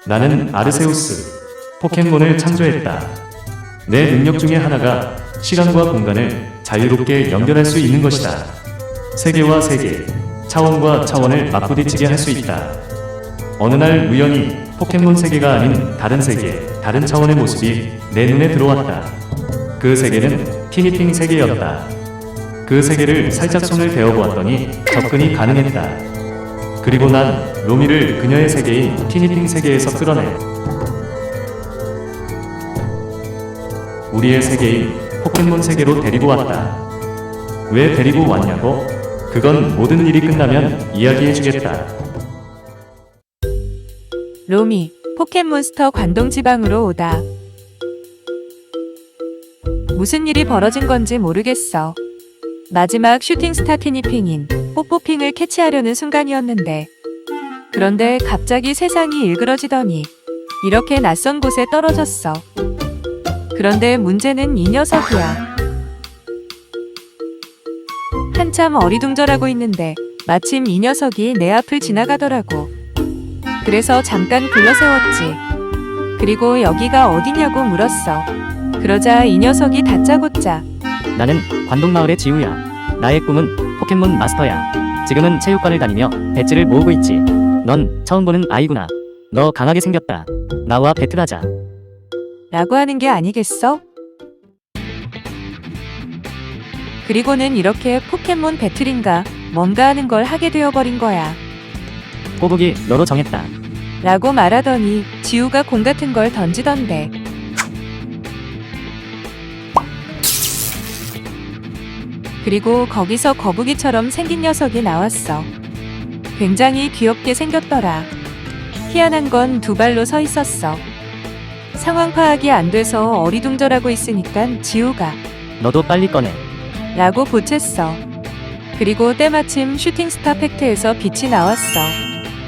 나는 아르세우스, 포켓몬을 창조했다. 내 능력 중에 하나가 시간과 공간을 자유롭게 연결할 수 있는 것이다. 세계와 세계, 차원과 차원을 맞부딪히게 할 수 있다. 어느 날 우연히 포켓몬 세계가 아닌 다른 세계, 다른 차원의 모습이 내 눈에 들어왔다. 그 세계는 티니핑 세계였다. 그 세계를 살짝 손을 대어보았더니 접근이 가능했다. 그리고 난 로미를 그녀의 세계인 티니핑 세계에서 끌어내 우리의 세계인 포켓몬 세계로 데리고 왔다. 왜 데리고 왔냐고? 그건 모든 일이 끝나면 이야기해주겠다. 로미, 포켓몬스터 관동 지방으로 오다. 무슨 일이 벌어진 건지 모르겠어. 마지막 슈팅스타 티니핑인 뽀뽀핑을 캐치하려는 순간이었는데, 그런데 갑자기 세상이 일그러지더니 이렇게 낯선 곳에 떨어졌어. 그런데 문제는 이 녀석이야. 한참 어리둥절하고 있는데 마침 이 녀석이 내 앞을 지나가더라고. 그래서 잠깐 불러세웠지. 그리고 여기가 어디냐고 물었어. 그러자 이 녀석이 다짜고짜 나는 관동마을의 지우야. 나의 꿈은 포켓몬 마스터야. 지금은 체육관을 다니며 배지를 모으고 있지. 넌 처음 보는 아이구나. 너 강하게 생겼다. 나와 배틀하자. 라고 하는 게 아니겠어? 그리고는 이렇게 포켓몬 배틀인가 뭔가 하는 걸 하게 되어버린 거야. 꼬북이 너로 정했다. 라고 말하더니 지우가 공 같은 걸 던지던데. 그리고 거기서 거북이처럼 생긴 녀석이 나왔어. 굉장히 귀엽게 생겼더라. 희한한 건 두 발로 서 있었어. 상황 파악이 안 돼서 어리둥절하고 있으니까 지우가 너도 빨리 꺼내. 라고 보챘어. 그리고 때마침 슈팅스타 팩트에서 빛이 나왔어.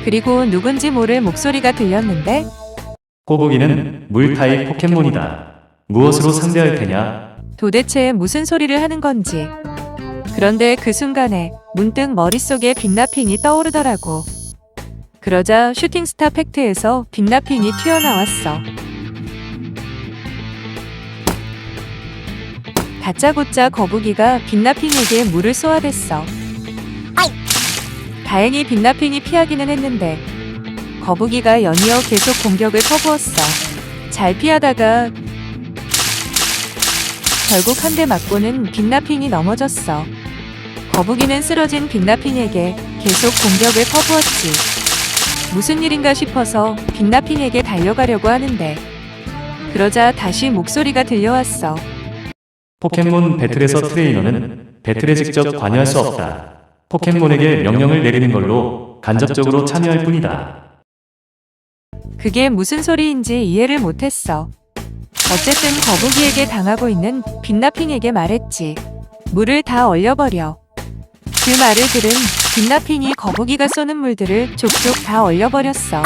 그리고 누군지 모를 목소리가 들렸는데 꼬부기는 물 타입 포켓몬이다. 무엇으로 상대할 테냐? 도대체 무슨 소리를 하는 건지. 그런데 그 순간에 문득 머릿속에 빛나핑이 떠오르더라고. 그러자 슈팅스타 팩트에서 빛나핑이 튀어나왔어. 다짜고짜 거북이가 빛나핑에게 물을 쏘아댔어. 다행히 빛나핑이 피하기는 했는데 거북이가 연이어 계속 공격을 퍼부었어. 잘 피하다가 결국 한 대 맞고는 빛나핑이 넘어졌어. 거북이는 쓰러진 빛나핑에게 계속 공격을 퍼부었지. 무슨 일인가 싶어서 빛나핑에게 달려가려고 하는데 그러자 다시 목소리가 들려왔어. 포켓몬 배틀에서 트레이너는 배틀에 직접 관여할 수 없다. 포켓몬에게 명령을 내리는 걸로 간접적으로 참여할 뿐이다. 그게 무슨 소리인지 이해를 못했어. 어쨌든 거북이에게 당하고 있는 빛나핑에게 말했지. 물을 다 얼려버려. 그 말을 들은 빛나핑이 거북이가 쏘는 물들을 족족 다 얼려버렸어.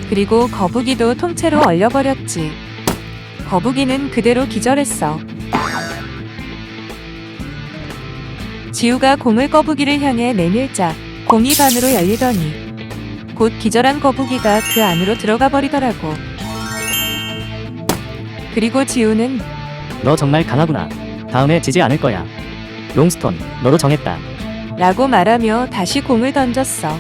그리고 거북이도 통째로 얼려버렸지. 거북이는 그대로 기절했어. 지우가 공을 거북이를 향해 내밀자 공이 반으로 열리더니 곧 기절한 거북이가 그 안으로 들어가 버리더라고. 그리고 지우는 너 정말 강하구나. 다음에 지지 않을 거야. 롱스톤 너로 정했다. 라고 말하며 다시 공을 던졌어.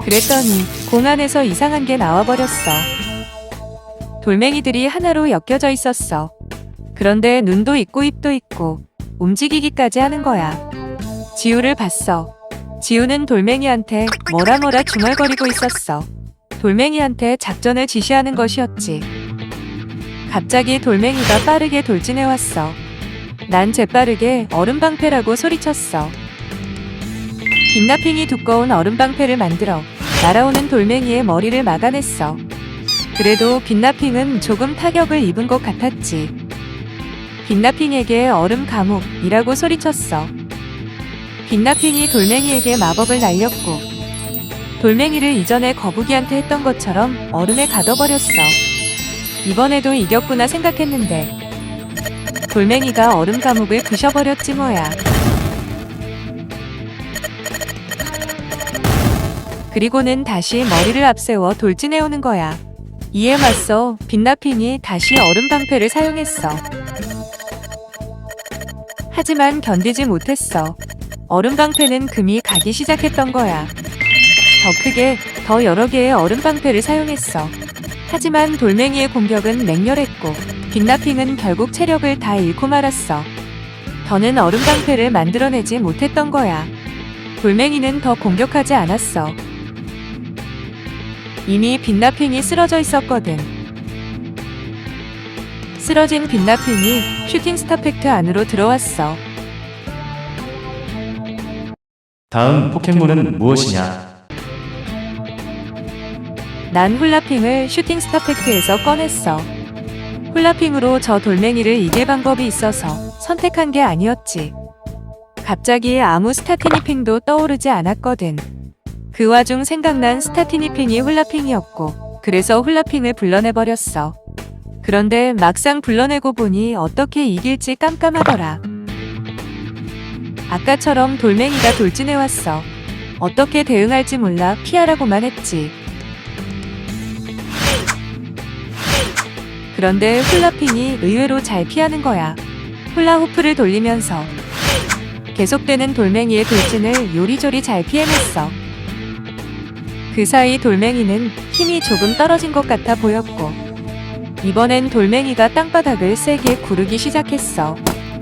그랬더니 공 안에서 이상한 게 나와버렸어. 돌멩이들이 하나로 엮여져 있었어. 그런데 눈도 있고 입도 있고 움직이기까지 하는 거야. 지우를 봤어. 지우는 돌멩이한테 뭐라 중얼거리고 있었어. 돌멩이한테 작전을 지시하는 것이었지. 갑자기 돌멩이가 빠르게 돌진해왔어. 난 재빠르게 얼음방패라고 소리쳤어. 빛나핑이 두꺼운 얼음방패를 만들어 날아오는 돌멩이의 머리를 막아냈어. 그래도 빛나핑은 조금 타격을 입은 것 같았지. 빛나핑에게 얼음 감옥이라고 소리쳤어. 빛나핑이 돌멩이에게 마법을 날렸고 돌멩이를 이전에 거북이한테 했던 것처럼 얼음에 가둬버렸어. 이번에도 이겼구나 생각했는데 돌멩이가 얼음 감옥을 부셔버렸지 뭐야. 그리고는 다시 머리를 앞세워 돌진해오는 거야. 이에 맞서 빛나핑이 다시 얼음 방패를 사용했어. 하지만 견디지 못했어. 얼음 방패는 금이 가기 시작했던 거야. 더 크게, 더 여러 개의 얼음 방패를 사용했어. 하지만 돌멩이의 공격은 맹렬했고 빛나핑은 결국 체력을 다 잃고 말았어. 더는 얼음 방패를 만들어내지 못했던 거야. 돌멩이는 더 공격하지 않았어. 이미 빛나핑이 쓰러져 있었거든. 쓰러진 빛나핑이 슈팅 스타펙트 안으로 들어왔어. 다음 포켓몬은 무엇이냐? 난 훌라핑을 슈팅 스타펙트에서 꺼냈어. 훌라핑으로 저 돌멩이를 이길 방법이 있어서 선택한 게 아니었지. 갑자기 아무 스타티니핑도 떠오르지 않았거든. 그 와중 생각난 스타티니핑이 훌라핑이었고 그래서 훌라핑을 불러내버렸어. 그런데 막상 불러내고 보니 어떻게 이길지 깜깜하더라. 아까처럼 돌멩이가 돌진해왔어. 어떻게 대응할지 몰라 피하라고만 했지. 그런데 훌라핑이 의외로 잘 피하는 거야. 훌라후프를 돌리면서 계속되는 돌멩이의 돌진을 요리조리 잘 피해냈어. 그 사이 돌멩이는 힘이 조금 떨어진 것 같아 보였고 이번엔 돌멩이가 땅바닥을 세게 구르기 시작했어.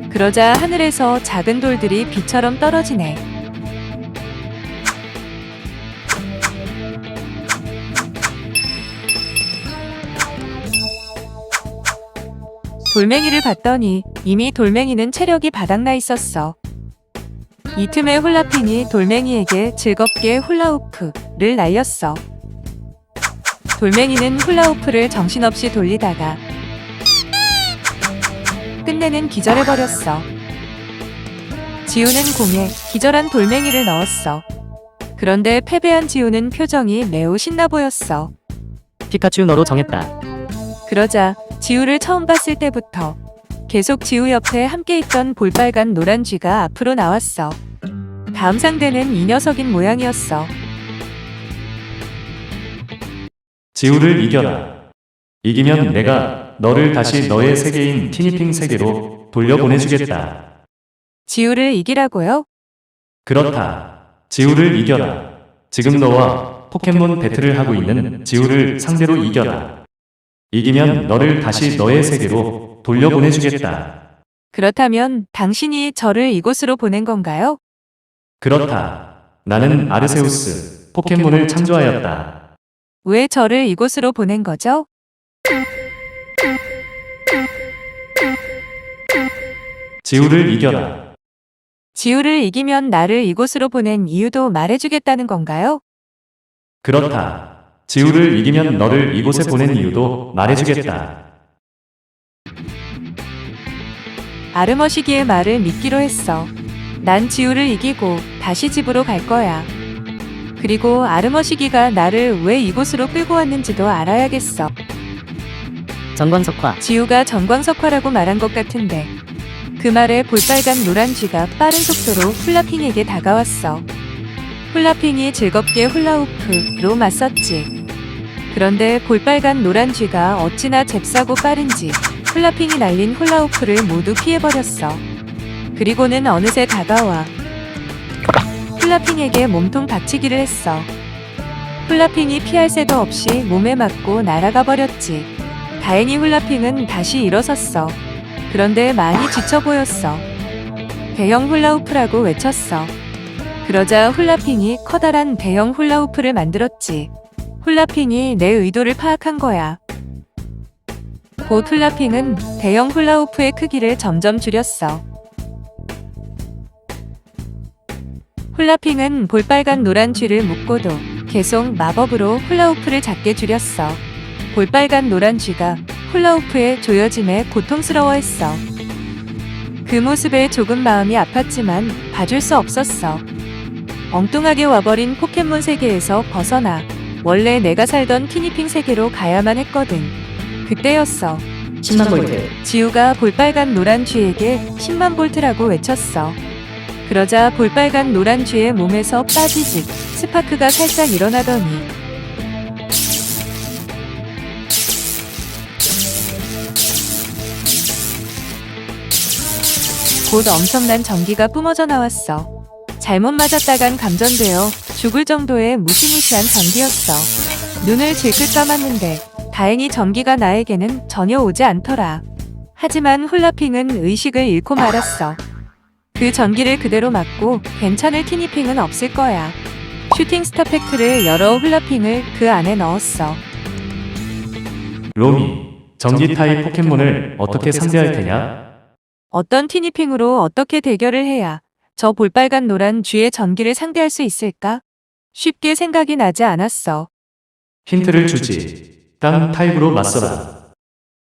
그러자 하늘에서 작은 돌들이 비처럼 떨어지네. 돌멩이를 봤더니 이미 돌멩이는 체력이 바닥나 있었어. 이 틈에 훌라핑이 돌멩이에게 즐겁게 훌라후프를 날렸어. 돌멩이는 훌라후프를 정신없이 돌리다가 끝내는 기절해버렸어. 지우는 공에 기절한 돌멩이를 넣었어. 그런데 패배한 지우는 표정이 매우 신나 보였어. 피카츄 너로 정했다. 그러자 지우를 처음 봤을 때부터 계속 지우 옆에 함께 있던 볼빨간 노란 쥐가 앞으로 나왔어. 다음 상대는 이 녀석인 모양이었어. 지우를 이겨라. 이기면 내가 너를 다시 너의 세계인 티니핑 세계로 돌려보내주겠다. 지우를 이기라고요? 그렇다. 지우를 이겨라. 지금 너와 포켓몬 배틀을 하고 있는 지우를 상대로 이겨라. 이기면 너를 다시 너의 세계로 돌려보내주겠다. 그렇다면 당신이 저를 이곳으로 보낸 건가요? 그렇다. 나는 아르세우스, 포켓몬을 창조하였다. 왜 저를 이곳으로 보낸 거죠? 지우를 이겨라. 지우를 이기면 나를 이곳으로 보낸 이유도 말해주겠다는 건가요? 그렇다. 지우를 이기면 너를 이곳에 보낸 이유도 말해주겠다. 아르머시기의 말을 믿기로 했어. 난 지우를 이기고 다시 집으로 갈 거야. 그리고 아르머시기가 나를 왜 이곳으로 끌고 왔는지도 알아야겠어. 전광석화. 지우가 전광석화라고 말한 것 같은데 그 말에 볼빨간 노란 쥐가 빠른 속도로 훌라핑에게 다가왔어. 훌라핑이 즐겁게 훌라후프로 맞섰지. 그런데 볼빨간 노란 쥐가 어찌나 잽싸고 빠른지 훌라핑이 날린 훌라후프를 모두 피해버렸어. 그리고는 어느새 다가와 훌라핑에게 몸통 박치기를 했어. 훌라핑이 피할 새도 없이 몸에 맞고 날아가 버렸지. 다행히 훌라핑은 다시 일어섰어. 그런데 많이 지쳐 보였어. 대형 훌라후프라고 외쳤어. 그러자 훌라핑이 커다란 대형 훌라후프를 만들었지. 훌라핑이 내 의도를 파악한 거야. 곧 훌라핑은 대형 훌라후프의 크기를 점점 줄였어. 훌라핑은 볼빨간 노란 쥐를 묶고도 계속 마법으로 훌라후프를 작게 줄였어. 볼빨간 노란 쥐가 훌라후프의 조여짐에 고통스러워했어. 그 모습에 조금 마음이 아팠지만 봐줄 수 없었어. 엉뚱하게 와버린 포켓몬 세계에서 벗어나 원래 내가 살던 티니핑 세계로 가야만 했거든. 그때였어. 10만 볼트. 지우가 볼빨간 노란 쥐에게 10만 볼트라고 외쳤어. 그러자 볼빨간 노란 쥐의 몸에서 빠지직 스파크가 살짝 일어나더니 곧 엄청난 전기가 뿜어져 나왔어. 잘못 맞았다간 감전되어 죽을 정도의 무시무시한 전기였어. 눈을 질끈 감았는데 다행히 전기가 나에게는 전혀 오지 않더라. 하지만 훌라핑은 의식을 잃고 말았어. 그 전기를 그대로 맞고 괜찮을 티니핑은 없을 거야. 슈팅 스타 팩트를 열어 훌라핑을 그 안에 넣었어. 로미, 전기 타입 포켓몬을 어떻게 상대할 테냐? 어떤 티니핑으로 어떻게 대결을 해야 저 볼빨간 노란 쥐의 전기를 상대할 수 있을까? 쉽게 생각이 나지 않았어. 힌트를 주지. 땅 타입으로 맞서라.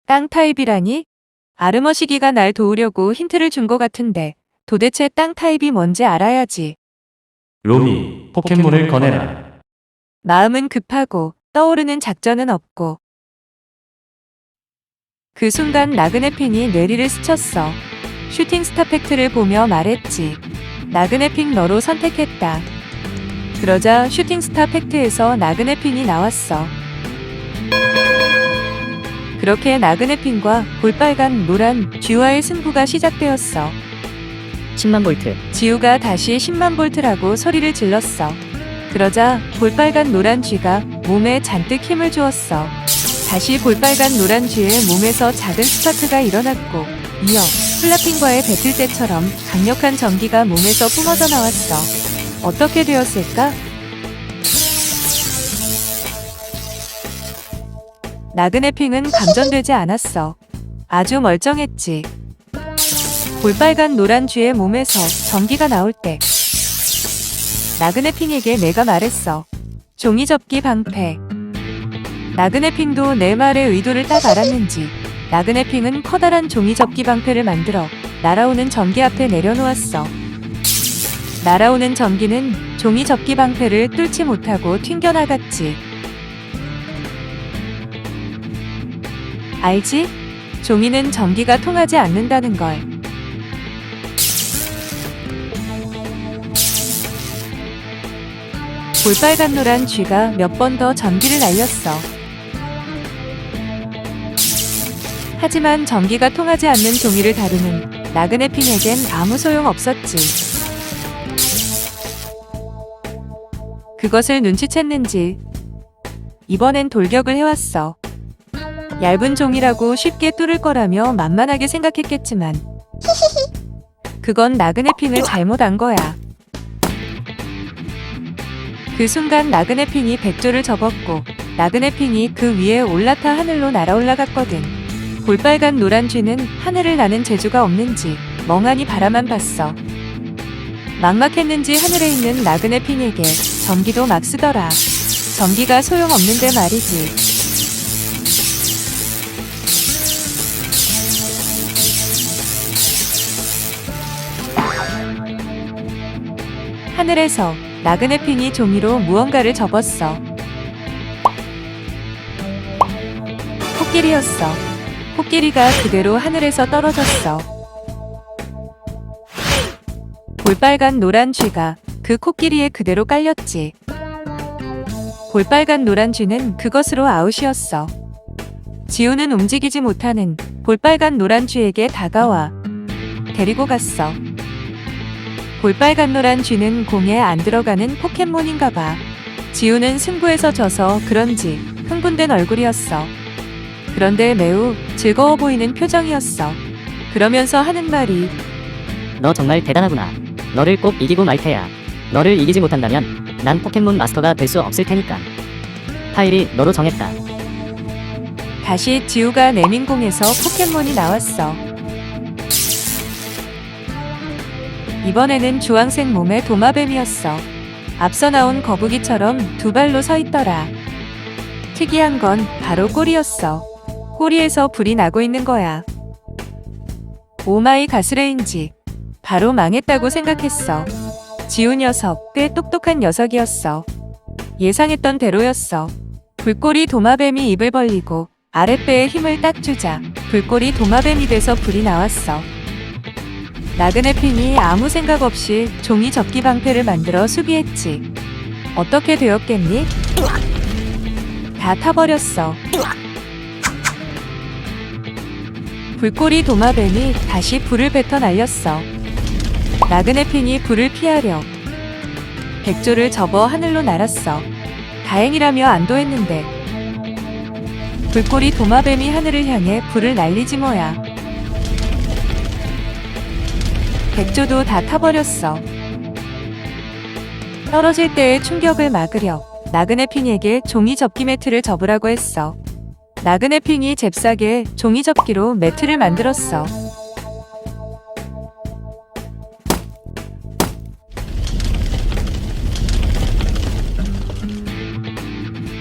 땅 타입이라니? 아르머시기가 날 도우려고 힌트를 준 것 같은데 도대체 땅 타입이 뭔지 알아야지. 로미, 포켓몬을 꺼내라. 마음은 급하고 떠오르는 작전은 없고. 그 순간 나그네핑이 뇌리를 스쳤어. 슈팅 스타 팩트를 보며 말했지. 나그네핑 너로 선택했다. 그러자 슈팅 스타 팩트에서 나그네핑이 나왔어. 그렇게 나그네핑과 볼빨간 노란 쥐와의 승부가 시작되었어. 10만 볼트. 지우가 다시 10만 볼트라고 소리를 질렀어. 그러자 볼빨간 노란 쥐가 몸에 잔뜩 힘을 주었어. 다시 볼빨간 노란 쥐의 몸에서 작은 스파크가 일어났고 이어 훌라핑과의 배틀 때처럼 강력한 전기가 몸에서 뿜어져 나왔어. 어떻게 되었을까? 나그네핑은 감전되지 않았어. 아주 멀쩡했지. 볼빨간 노란 쥐의 몸에서 전기가 나올 때 나그네핑에게 내가 말했어. 종이접기 방패. 나그네핑도 내 말의 의도를 딱 알았는지 나그네핑은 커다란 종이접기 방패를 만들어 날아오는 전기 앞에 내려놓았어. 날아오는 전기는 종이접기 방패를 뚫지 못하고 튕겨나갔지. 알지? 종이는 전기가 통하지 않는다는 걸. 볼빨간 노란 쥐가 몇 번 더 전기를 날렸어. 하지만 전기가 통하지 않는 종이를 다루는 나그네핑에겐 아무 소용 없었지. 그것을 눈치챘는지 이번엔 돌격을 해왔어. 얇은 종이라고 쉽게 뚫을 거라며 만만하게 생각했겠지만 그건 나그네핑을 잘못 안 거야. 그 순간 나그네핑이 백조를 접었고 나그네핑이 그 위에 올라타 하늘로 날아올라갔거든. 볼빨간 노란 쥐는 하늘을 나는 재주가 없는지 멍하니 바라만 봤어. 막막했는지 하늘에 있는 나그네핑에게 전기도 막 쓰더라. 전기가 소용없는데 말이지. 하늘에서 나그네핑이 종이로 무언가를 접었어. 코끼리였어. 코끼리가 그대로 하늘에서 떨어졌어. 볼빨간 노란 쥐가 그 코끼리에 그대로 깔렸지. 볼빨간 노란 쥐는 그것으로 아웃이었어. 지우는 움직이지 못하는 볼빨간 노란 쥐에게 다가와 데리고 갔어. 볼빨간 노란 쥐는 공에 안 들어가는 포켓몬인가 봐. 지우는 승부에서 져서 그런지 흥분된 얼굴이었어. 그런데 매우 즐거워 보이는 표정이었어. 그러면서 하는 말이 너 정말 대단하구나. 너를 꼭 이기고 말 테야. 너를 이기지 못한다면 난 포켓몬 마스터가 될 수 없을 테니까. 타일이 너로 정했다. 다시 지우가 내민 공에서 포켓몬이 나왔어. 이번에는 주황색 몸의 도마뱀이었어. 앞서 나온 거북이처럼 두 발로 서 있더라. 특이한 건 바로 꼬리였어. 꼬리에서 불이 나고 있는 거야. 오마이 가스레인지. 바로 망했다고 생각했어. 지우 녀석 꽤 똑똑한 녀석이었어. 예상했던 대로였어. 불꼬리 도마뱀이 입을 벌리고 아랫배에 힘을 딱 주자 불꼬리 도마뱀이 돼서 불이 나왔어. 나그네핑이 아무 생각 없이 종이 접기 방패를 만들어 수비했지. 어떻게 되었겠니? 다 타버렸어. 불꼬리 도마뱀이 다시 불을 뱉어 날렸어. 나그네 핑이 불을 피하려 백조를 접어 하늘로 날았어. 다행이라며 안도했는데 불꼬리 도마뱀이 하늘을 향해 불을 날리지 뭐야. 백조도 다 타버렸어. 떨어질 때의 충격을 막으려 나그네 핑에게 종이 접기 매트를 접으라고 했어. 나그네 핑이 잽싸게 종이 접기로 매트를 만들었어.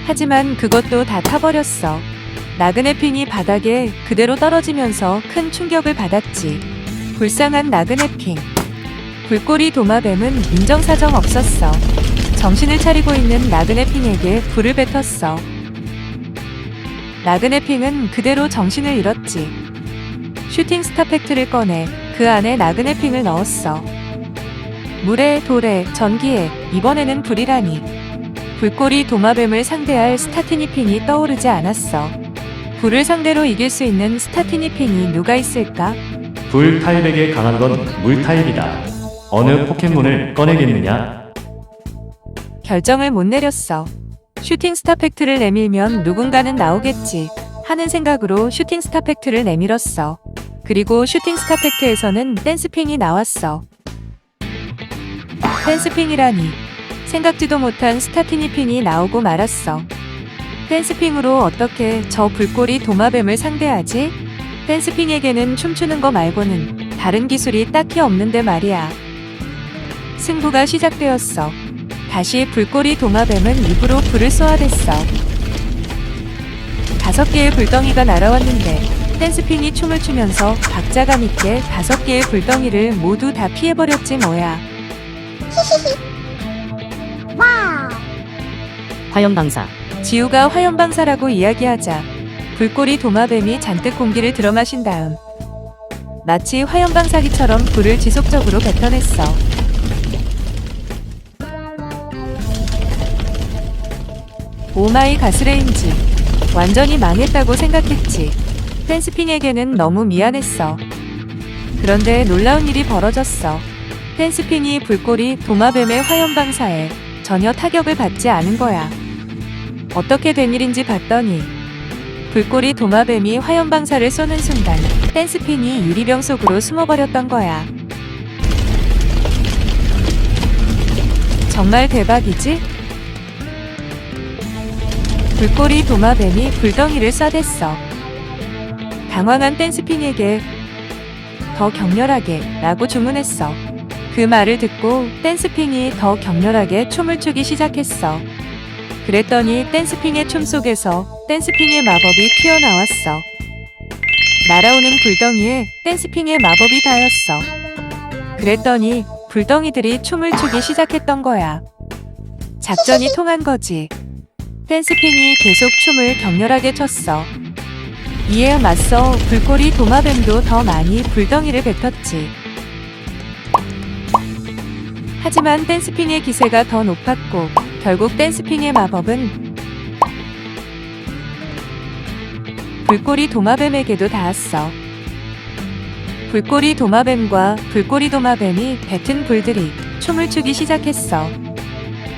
하지만 그것도 다 타버렸어. 나그네 핑이 바닥에 그대로 떨어지면서 큰 충격을 받았지. 불쌍한 나그네 핑. 불꼬리 도마뱀은 인정사정 없었어. 정신을 차리고 있는 나그네 핑에게 불을 뱉었어. 나그네 핑은 그대로 정신을 잃었지. 슈팅 스타팩트를 꺼내 그 안에 나그네 핑을 넣었어. 물에, 돌에, 전기에, 이번에는 불이라니. 불꼬리 도마뱀을 상대할 스타티니핑이 떠오르지 않았어. 불을 상대로 이길 수 있는 스타티니핑이 누가 있을까? 불 타입에게 강한 건 물 타입이다. 어느 포켓몬을 꺼내겠느냐? 결정을 못 내렸어. 슈팅 스타팩트를 내밀면 누군가는 나오겠지 하는 생각으로 슈팅 스타팩트를 내밀었어. 그리고 슈팅 스타팩트에서는 댄스핑이 나왔어. 댄스핑이라니. 생각지도 못한 스타티니핑이 나오고 말았어. 댄스핑으로 어떻게 저 불꼬리 도마뱀을 상대하지? 댄스핑에게는 춤추는 거 말고는 다른 기술이 딱히 없는데 말이야. 승부가 시작되었어. 다시 불꼬리 도마뱀은 입으로 불을 쏘아댔어. 5개의 불덩이가 날아왔는데 댄스핑이 춤을 추면서 박자감 있게 5개의 불덩이를 모두 다 피해버렸지 뭐야. 화염방사. 지우가 화염방사라고 이야기하자 불꼬리 도마뱀이 잔뜩 공기를 들어마신 다음 마치 화염방사기처럼 불을 지속적으로 뱉어냈어. 오마이 가스레인지. 완전히 망했다고 생각했지. 댄스핑에게는 너무 미안했어. 그런데 놀라운 일이 벌어졌어. 댄스핑이 불꼬리 도마뱀의 화염방사에 전혀 타격을 받지 않은 거야. 어떻게 된 일인지 봤더니 불꼬리 도마뱀이 화염방사를 쏘는 순간 댄스핑이 유리병 속으로 숨어버렸던 거야. 정말 대박이지? 불꼬리 도마뱀이 불덩이를 쏴댔어. 당황한 댄스핑에게 더 격렬하게 라고 주문했어. 그 말을 듣고 댄스핑이 더 격렬하게 춤을 추기 시작했어. 그랬더니 댄스핑의 춤 속에서 댄스핑의 마법이 튀어나왔어. 날아오는 불덩이에 댄스핑의 마법이 닿였어. 그랬더니 불덩이들이 춤을 추기 시작했던 거야. 작전이 통한 거지. 댄스핑이 계속 춤을 격렬하게 췄어. 이에 맞서 불꼬리 도마뱀도 더 많이 불덩이를 뱉었지. 하지만 댄스핑의 기세가 더 높았고 결국 댄스핑의 마법은 불꼬리 도마뱀에게도 닿았어. 불꼬리 도마뱀과 불꼬리 도마뱀이 뱉은 불들이 춤을 추기 시작했어.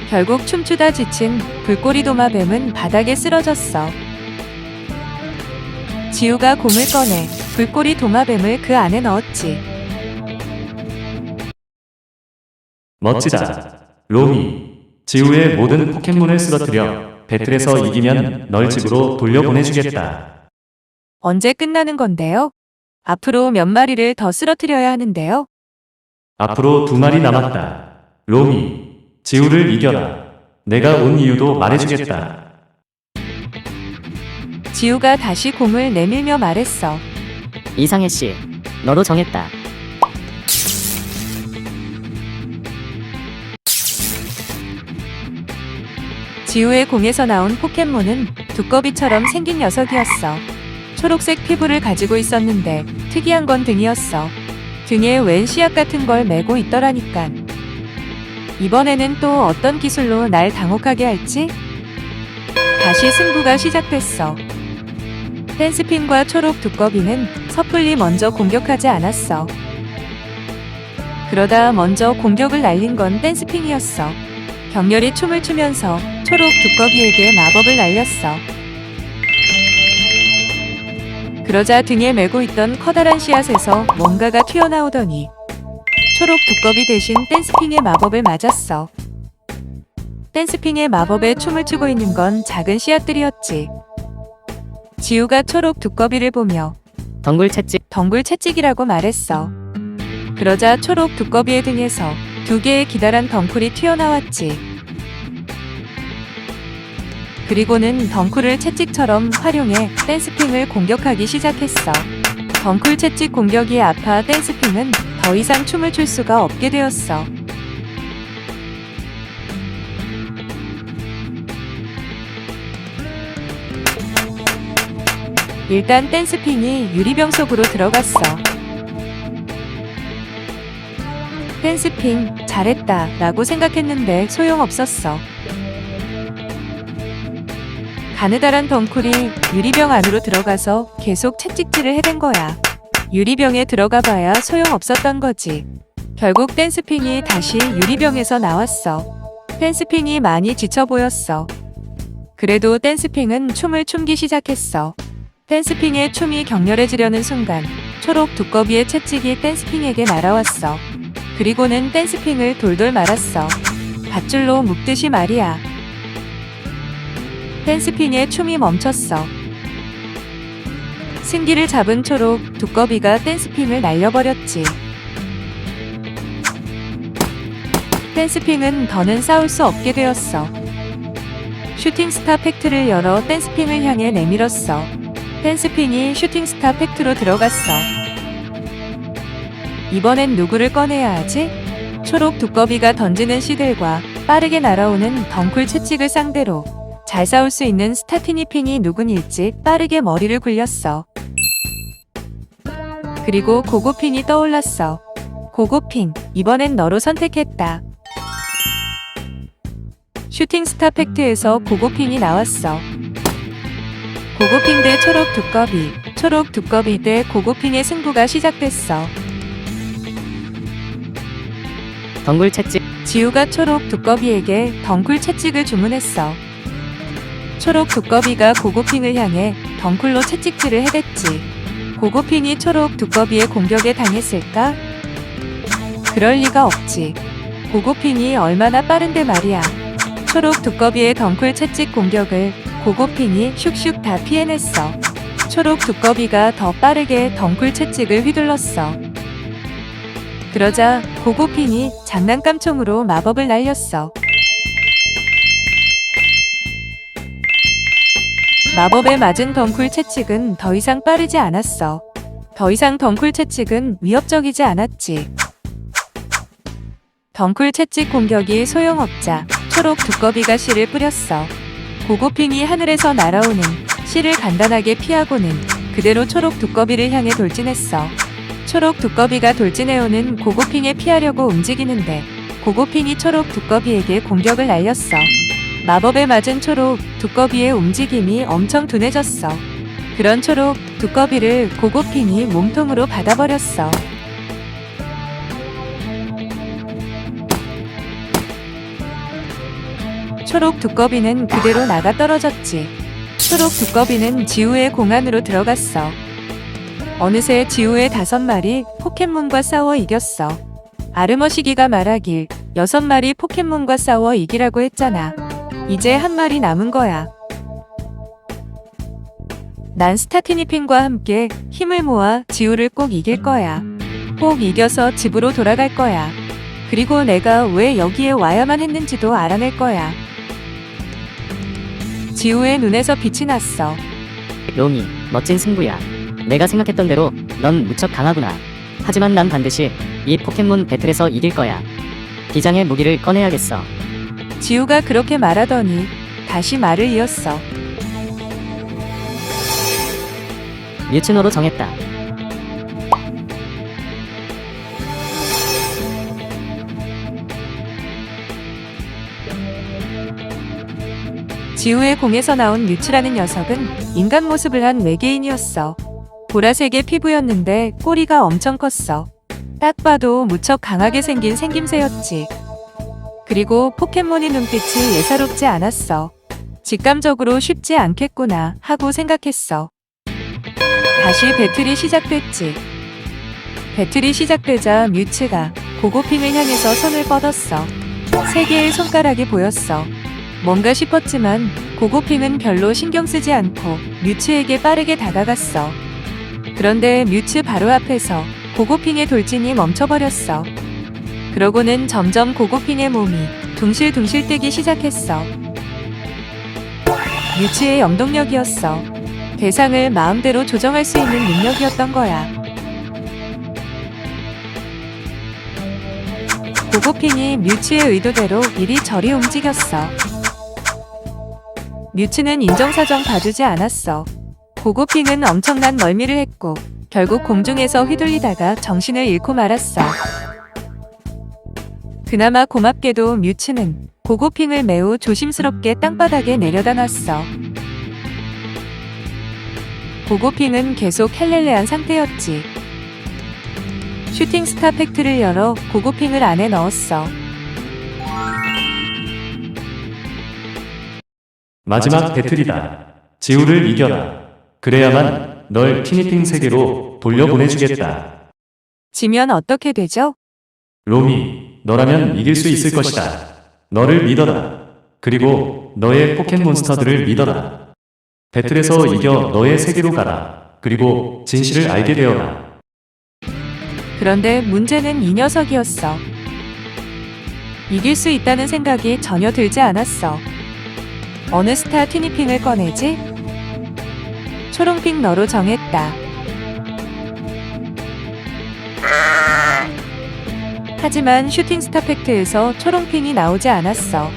결국 춤추다 지친 불꼬리 도마뱀은 바닥에 쓰러졌어. 지우가 곰을 꺼내 불꼬리 도마뱀을 그 안에 넣었지. 멋지다. 로미. 지우의 모든 포켓몬을 쓰러뜨려 배틀에서 이기면 널 집으로 돌려보내주겠다. 언제 끝나는 건데요? 앞으로 몇 마리를 더 쓰러뜨려야 하는데요? 앞으로 2마리 남았다. 로미. 지우를 이겨라. 내가 온 이유도 말해주겠다. 지우가 다시 곰을 내밀며 말했어. 이상해 씨. 너로 정했다. 지우의 공에서 나온 포켓몬은 두꺼비처럼 생긴 녀석이었어. 초록색 피부를 가지고 있었는데 특이한 건 등이었어. 등에 웬 씨앗 같은 걸 메고 있더라니깐. 이번에는 또 어떤 기술로 날 당혹하게 할지? 다시 승부가 시작됐어. 댄스핀과 초록 두꺼비는 섣불리 먼저 공격하지 않았어. 그러다 먼저 공격을 날린 건 댄스핀이었어. 격렬히 춤을 추면서 초록 두꺼비에게 마법을 날렸어. 그러자 등에 메고 있던 커다란 씨앗에서 뭔가가 튀어나오더니 초록 두꺼비 대신 댄스핑의 마법을 맞았어. 댄스핑의 마법에 춤을 추고 있는 건 작은 씨앗들이었지. 지우가 초록 두꺼비를 보며 덩굴 채찍. 덩굴 채찍이라고 말했어. 그러자 초록 두꺼비의 등에서 2개의 기다란 덩굴이 튀어나왔지. 그리고는 덩굴을 채찍처럼 활용해 댄스핑을 공격하기 시작했어. 덩굴 채찍 공격이 아파 댄스핑은 더 이상 춤을 출 수가 없게 되었어. 일단 댄스핑이 유리병 속으로 들어갔어. 댄스핑, 잘했다 라고 생각했는데 소용없었어. 가느다란 덩굴이 유리병 안으로 들어가서 계속 채찍질을 해댄 거야. 유리병에 들어가 봐야 소용없었던 거지. 결국 댄스핑이 다시 유리병에서 나왔어. 댄스핑이 많이 지쳐 보였어. 그래도 댄스핑은 춤을 춤기 시작했어. 댄스핑의 춤이 격렬해지려는 순간 초록 두꺼비의 채찍이 댄스핑에게 날아왔어. 그리고는 댄스핑을 돌돌 말았어. 밧줄로 묶듯이 말이야. 댄스핑의 춤이 멈췄어. 승기를 잡은 초록 두꺼비가 댄스핑을 날려버렸지. 댄스핑은 더는 싸울 수 없게 되었어. 슈팅스타 팩트를 열어 댄스핑을 향해 내밀었어. 댄스핑이 슈팅스타 팩트로 들어갔어. 이번엔 누구를 꺼내야 하지? 초록 두꺼비가 던지는 씨들과 빠르게 날아오는 덩굴 채찍을 상대로 잘 싸울 수 있는 스타티니핑이 누군일지 빠르게 머리를 굴렸어. 그리고 고고핑이 떠올랐어. 고고핑, 이번엔 너로 선택했다. 슈팅스타 팩트에서 고고핑이 나왔어. 고고핑 대 초록 두꺼비, 초록 두꺼비 대 고고핑의 승부가 시작됐어. 덩굴 채찍. 지우가 초록 두꺼비에게 덩굴 채찍을 주문했어. 초록 두꺼비가 고고핑을 향해 덩굴로 채찍질을 해댔지. 고고핑이 초록 두꺼비의 공격에 당했을까? 그럴 리가 없지. 고고핑이 얼마나 빠른데 말이야. 초록 두꺼비의 덩굴 채찍 공격을 고고핑이 슉슉 다 피해냈어. 초록 두꺼비가 더 빠르게 덩굴 채찍을 휘둘렀어. 그러자 고고핑이 장난감 총으로 마법을 날렸어. 마법에 맞은 덩굴 채찍은 더 이상 빠르지 않았어. 더 이상 덩굴 채찍은 위협적이지 않았지. 덩굴 채찍 공격이 소용없자 초록 두꺼비가 씨를 뿌렸어. 고고핑이 하늘에서 날아오는 씨를 간단하게 피하고는 그대로 초록 두꺼비를 향해 돌진했어. 초록 두꺼비가 돌진해오는 고고핑에 피하려고 움직이는데 고고핑이 초록 두꺼비에게 공격을 날렸어. 마법에 맞은 초록 두꺼비의 움직임이 엄청 둔해졌어. 그런 초록 두꺼비를 고고핑이 몸통으로 받아버렸어. 초록 두꺼비는 그대로 나가 떨어졌지. 초록 두꺼비는 지우의 공안으로 들어갔어. 어느새 지우의 5마리 포켓몬과 싸워 이겼어. 아르머시기가 말하길 6마리 포켓몬과 싸워 이기라고 했잖아. 이제 1마리 남은 거야. 난 스타티니핑과 함께 힘을 모아 지우를 꼭 이길 거야. 꼭 이겨서 집으로 돌아갈 거야. 그리고 내가 왜 여기에 와야만 했는지도 알아낼 거야. 지우의 눈에서 빛이 났어. 롱이, 멋진 승부야. 내가 생각했던 대로 넌 무척 강하구나. 하지만 난 반드시 이 포켓몬 배틀에서 이길 거야. 비장의 무기를 꺼내야겠어. 지우가 그렇게 말하더니 다시 말을 이었어. 뮤츠노로 정했다. 지우의 공에서 나온 뮤츠라는 녀석은 인간 모습을 한 외계인이었어. 보라색의 피부였는데 꼬리가 엄청 컸어. 딱 봐도 무척 강하게 생긴 생김새였지. 그리고 포켓몬의 눈빛이 예사롭지 않았어. 직감적으로 쉽지 않겠구나 하고 생각했어. 다시 배틀이 시작됐지. 배틀이 시작되자 뮤츠가 고고핑을 향해서 손을 뻗었어. 3개의 손가락이 보였어. 뭔가 싶었지만 고고핑은 별로 신경 쓰지 않고 뮤츠에게 빠르게 다가갔어. 그런데 뮤츠 바로 앞에서 고고핑의 돌진이 멈춰버렸어. 그러고는 점점 고고핑의 몸이 둥실둥실 뜨기 시작했어. 뮤츠의 영동력이었어. 대상을 마음대로 조정할 수 있는 능력이었던 거야. 고고핑이 뮤츠의 의도대로 이리저리 움직였어. 뮤츠는 인정사정 봐주지 않았어. 고고핑은 엄청난 멀미를 했고 결국 공중에서 휘둘리다가 정신을 잃고 말았어. 그나마 고맙게도 뮤츠는 고고핑을 매우 조심스럽게 땅바닥에 내려다 놨어. 고고핑은 계속 헬렐레한 상태였지. 슈팅스타 팩트를 열어 고고핑을 안에 넣었어. 마지막 배틀이다. 지우를 이겨라. 그래야만 널 티니핑 세계로 돌려보내주겠다. 지면 어떻게 되죠? 로미, 너라면 이길 수 있을 것이다. 너를 믿어라. 그리고 너의 포켓몬스터들을 믿어라. 배틀에서 이겨 너의 세계로 가라. 그리고 진실을 알게 되어라. 그런데 문제는 이 녀석이었어. 이길 수 있다는 생각이 전혀 들지 않았어. 어느 스타 티니핑을 꺼내지? 초롱핑 너로 정했다. 하지만 슈팅스타 팩트에서 초롱핑이 나오지 않았어.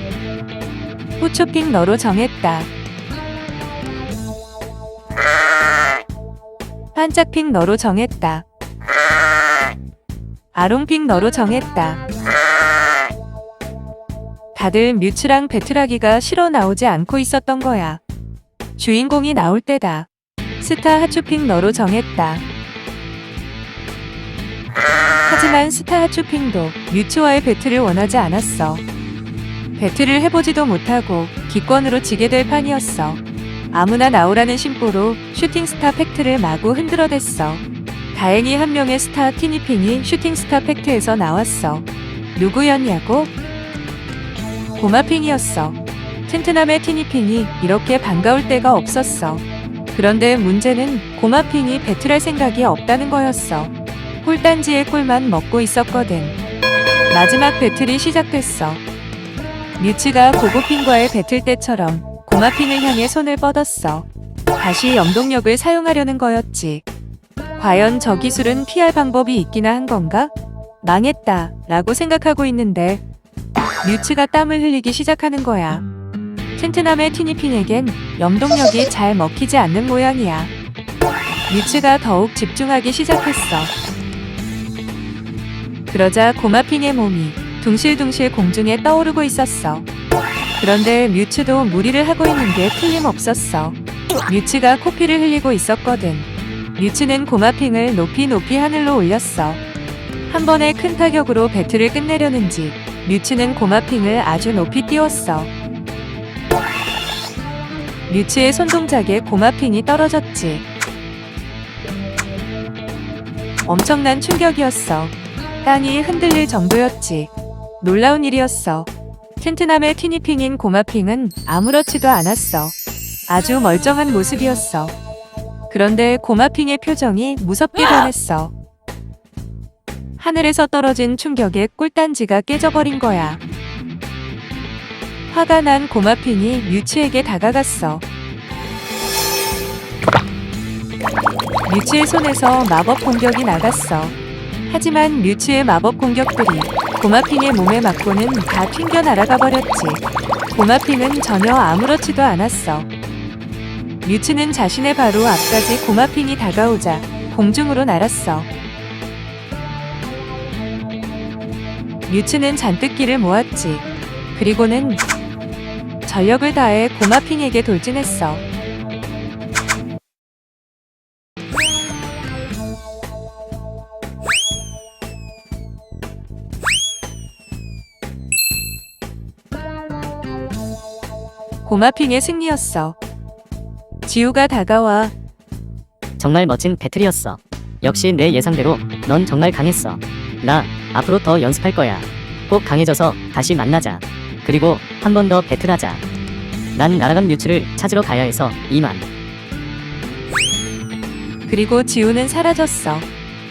후초핑 너로 정했다. 반짝핑 너로 정했다. 아롱핑 너로 정했다. 다들 뮤츠랑 배틀하기가 싫어 나오지 않고 있었던 거야. 주인공이 나올 때다. 스타 하츄핑 너로 정했다. 하지만 스타 하츄핑도 뮤츠와의 배틀을 원하지 않았어. 배틀을 해보지도 못하고 기권으로 지게 될 판이었어. 아무나 나오라는 심보로 슈팅스타 팩트를 마구 흔들어댔어. 다행히 한 명의 스타 티니핑이 슈팅스타 팩트에서 나왔어. 누구였냐고? 고마핑이었어. 튼튼함의 티니핑이 이렇게 반가울 때가 없었어. 그런데 문제는 고마핑이 배틀할 생각이 없다는 거였어. 꿀단지의 꿀만 먹고 있었거든. 마지막 배틀이 시작됐어. 뮤츠가 고고핑과의 배틀 때처럼 고마핑을 향해 손을 뻗었어. 다시 영동력을 사용하려는 거였지. 과연 저 기술은 피할 방법이 있기나 한 건가? 망했다 라고 생각하고 있는데 뮤츠가 땀을 흘리기 시작하는 거야. 튼튼함의 티니핑에겐 영동력이 잘 먹히지 않는 모양이야. 뮤츠가 더욱 집중하기 시작했어. 그러자 고마핑의 몸이 둥실둥실 공중에 떠오르고 있었어. 그런데 뮤츠도 무리를 하고 있는 게 틀림없었어. 뮤츠가 코피를 흘리고 있었거든. 뮤츠는 고마핑을 높이 하늘로 올렸어. 한 번의 큰 타격으로 배틀을 끝내려는지 뮤츠는 고마핑을 아주 높이 띄웠어. 뮤츠의 손동작에 고마핑이 떨어졌지. 엄청난 충격이었어. 땅이 흔들릴 정도였지. 놀라운 일이었어. 튼튼함의 티니핑인 고마핑은 아무렇지도 않았어. 아주 멀쩡한 모습이었어. 그런데 고마핑의 표정이 무섭게 변했어. 하늘에서 떨어진 충격에 꿀단지가 깨져버린 거야. 화가 난 고마핑이 뮤츠에게 다가갔어. 뮤츠의 손에서 마법 공격이 나갔어. 하지만 뮤츠의 마법 공격들이 고마핑의 몸에 맞고는 다 튕겨 날아가 버렸지. 고마핑은 전혀 아무렇지도 않았어. 뮤츠는 자신의 바로 앞까지 고마핑이 다가오자 공중으로 날았어. 뮤츠는 잔뜩 기를 모았지. 그리고는 전력을 다해 고마핑에게 돌진했어. 고마핑의 승리였어. 지우가 다가와 정말 멋진 배틀이었어. 역시 내 예상대로 넌 정말 강했어. 나 앞으로 더 연습할 거야. 꼭 강해져서 다시 만나자. 그리고 한 번 더 배틀하자. 난 날아간 뮤츠를 찾으러 가야 해서 이만. 그리고 지우는 사라졌어.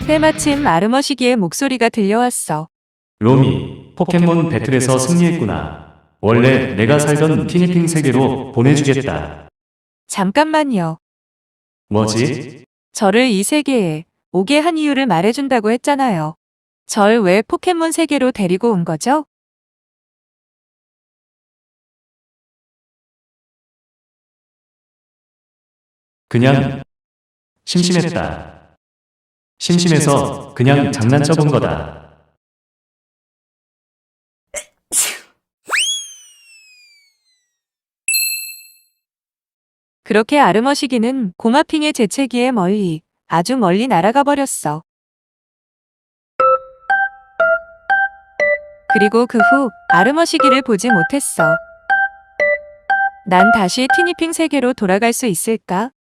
때마침 아르머시기의 목소리가 들려왔어. 로미, 포켓몬 배틀에서 승리했구나. 원래 내가 살던 티니핑 세계로 보내주겠다. 잠깐만요. 뭐지? 저를 이 세계에 오게 한 이유를 말해준다고 했잖아요. 절 왜 포켓몬 세계로 데리고 온 거죠? 그냥 심심했다. 심심해서 그냥 장난쳐본 거다. 그렇게 아르머시기는 고마핑의 재채기에 멀리, 아주 멀리 날아가 버렸어. 그리고 그 후 아르머시기를 보지 못했어. 난 다시 티니핑 세계로 돌아갈 수 있을까?